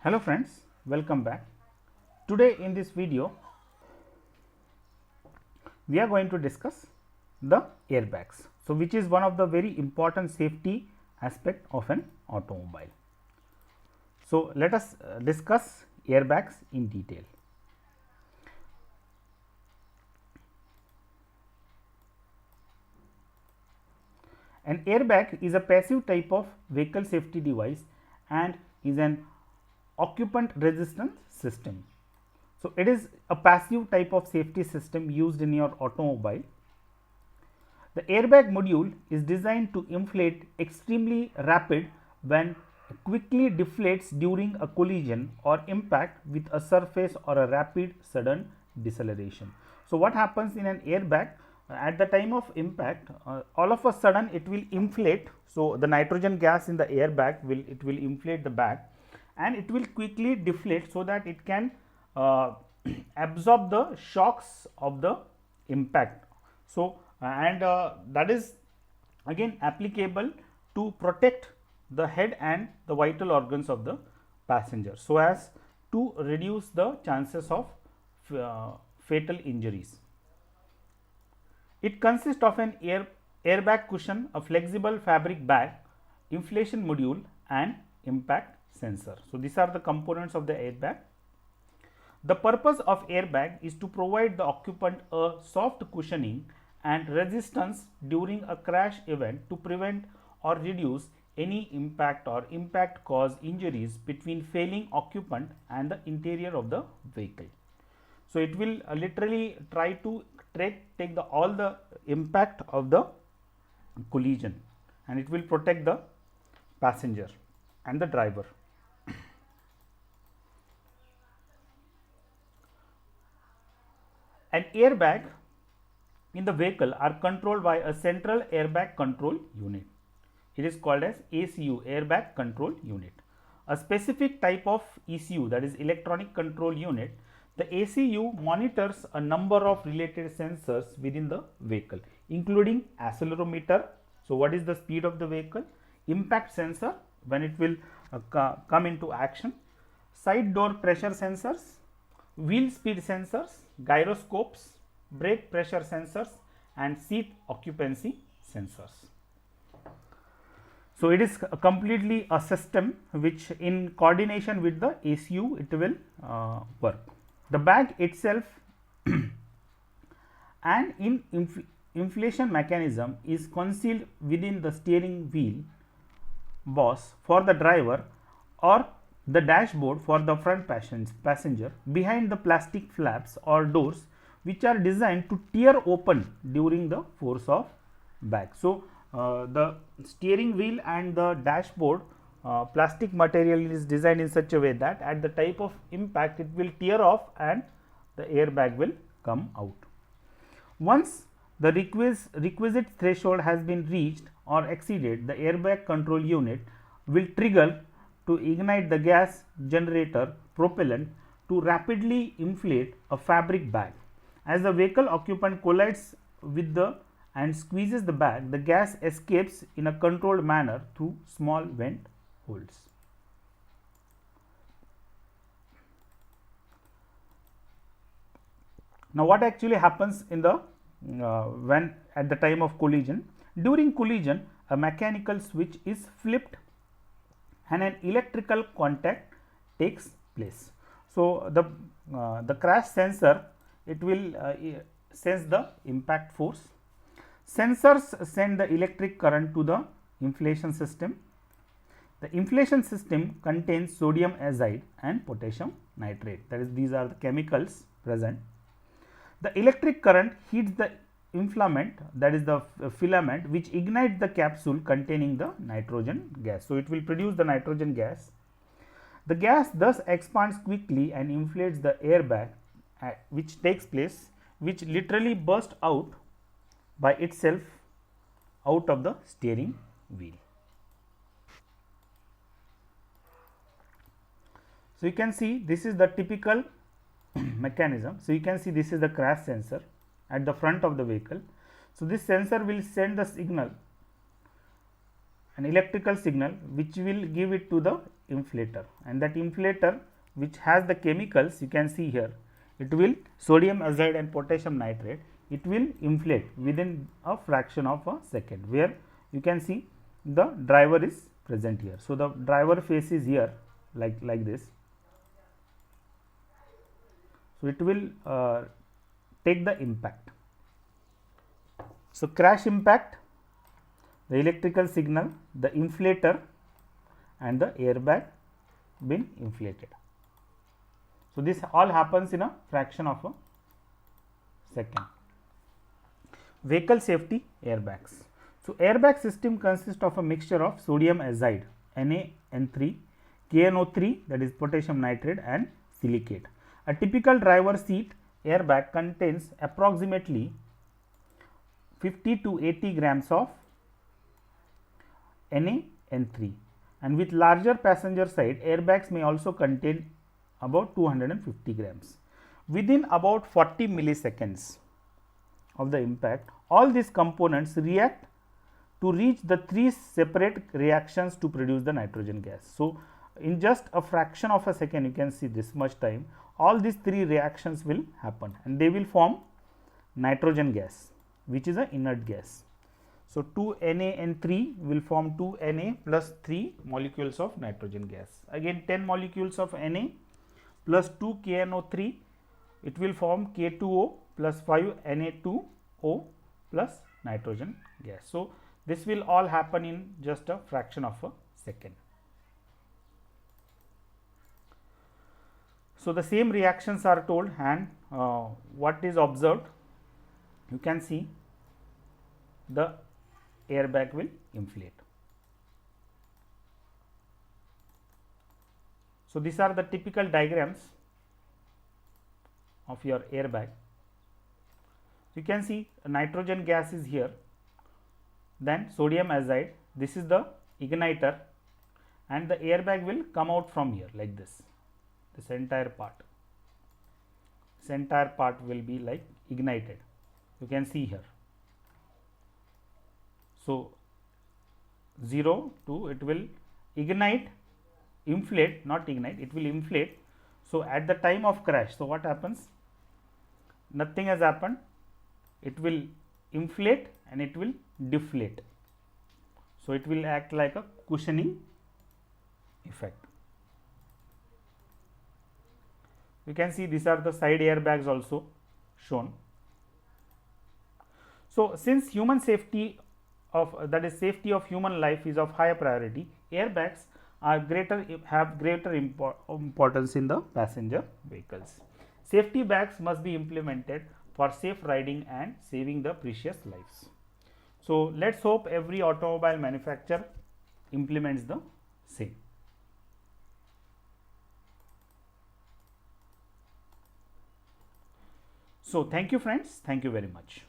Hello friends, welcome back. Today in this video, we are going to discuss the airbags. So, which is one of the very important safety aspect of an automobile. So, let us discuss airbags in detail. An airbag is a passive type of vehicle safety device and is an occupant resistance system. So, it is a passive type of safety system used in your automobile. The airbag module is designed to inflate extremely rapid when quickly deflates during a collision or impact with a surface or a rapid sudden deceleration. So, what happens in an airbag? At the time of impact, all of a sudden it will inflate. So, the nitrogen gas in the airbag will inflate the bag and it will quickly deflate, so that it can absorb the shocks of the impact. So, that is again applicable to protect the head and the vital organs of the passenger, so as to reduce the chances of fatal injuries. It consists of an airbag cushion, a flexible fabric bag, inflation module and impact sensor. So, these are the components of the airbag. The purpose of airbag is to provide the occupant a soft cushioning and resistance during a crash event to prevent or reduce any impact or impact cause injuries between failing occupant and the interior of the vehicle. So, it will literally try to take all the impact of the collision, and it will protect the passenger and the driver. An airbag in the vehicle are controlled by a central airbag control unit. It is called as ECU, airbag control unit. A specific type of ECU, that is electronic control unit. The ECU monitors a number of related sensors within the vehicle, including accelerometer. So, what is the speed of the vehicle? Impact sensor, when it will come into action. Side door pressure sensors, wheel speed sensors, gyroscopes, brake pressure sensors and seat occupancy sensors. So, it is completely a system which in coordination with the ECU it will work. The bag itself and inflation mechanism is concealed within the steering wheel boss for the driver or the dashboard for the front passenger behind the plastic flaps or doors, which are designed to tear open during the force of bag. So, the steering wheel and the dashboard plastic material is designed in such a way that at the type of impact it will tear off and the airbag will come out. Once the requisite threshold has been reached or exceeded, the airbag control unit will trigger to ignite the gas generator propellant to rapidly inflate a fabric bag. As the vehicle occupant collides with and squeezes the bag, the gas escapes in a controlled manner through small vent holes. Now, what actually happens in the when at the time of collision? During collision, a mechanical switch is flipped and an electrical contact takes place. So, the crash sensor, it will sense the impact force. Sensors send the electric current to the inflation system. The inflation system contains sodium azide and potassium nitrate, that is, these are the chemicals present. The electric current heats the inflament, that is the filament, which ignites the capsule containing the nitrogen gas. So, it will produce the nitrogen gas. The gas thus expands quickly and inflates the airbag, which takes place, which literally bursts out by itself out of the steering wheel. So, you can see this is the typical mechanism. So, you can see this is the crash sensor at the front of the vehicle. So, this sensor will send the signal, an electrical signal, which will give it to the inflator, and that inflator which has the chemicals you can see here, it will sodium azide and potassium nitrate, it will inflate within a fraction of a second, where you can see the driver is present here. So, the driver face is here like this. So, it will take the impact. So, crash impact, the electrical signal, the inflator and the airbag been inflated. So, this all happens in a fraction of a second. Vehicle safety airbags. So, airbag system consists of a mixture of sodium azide NaN3, KNO3, that is potassium nitrate, and silicate. A typical driver seat airbag contains approximately 50 to 80 grams of NaN3, and with larger passenger side, airbags may also contain about 250 grams. Within about 40 milliseconds of the impact, all these components react to reach the three separate reactions to produce the nitrogen gas. So, in just a fraction of a second, you can see this much time, all these three reactions will happen and they will form nitrogen gas, which is an inert gas. So, 2 NaN3 will form 2 Na plus 3 molecules of nitrogen gas. Again 10 molecules of Na plus 2 KNO3, it will form K2O plus 5 Na2O plus nitrogen gas. So, this will all happen in just a fraction of a second. So, the same reactions are told, and what is observed, you can see the airbag will inflate. So, these are the typical diagrams of your airbag. You can see nitrogen gas is here, then sodium azide, this is the igniter, and the airbag will come out from here like this entire part. This entire part will be like ignited, you can see here. So, 0 to it will ignite, inflate, not ignite, it will inflate. So, at the time of crash, so what happens? Nothing has happened, it will inflate and it will deflate. So, it will act like a cushioning effect. You can see these are the side airbags also shown. So, since human safety of safety of human life is of higher priority, airbags are have greater importance in the passenger vehicles. Safety bags must be implemented for safe riding and saving the precious lives. So, let us hope every automobile manufacturer implements the same. So, thank you friends, thank you very much.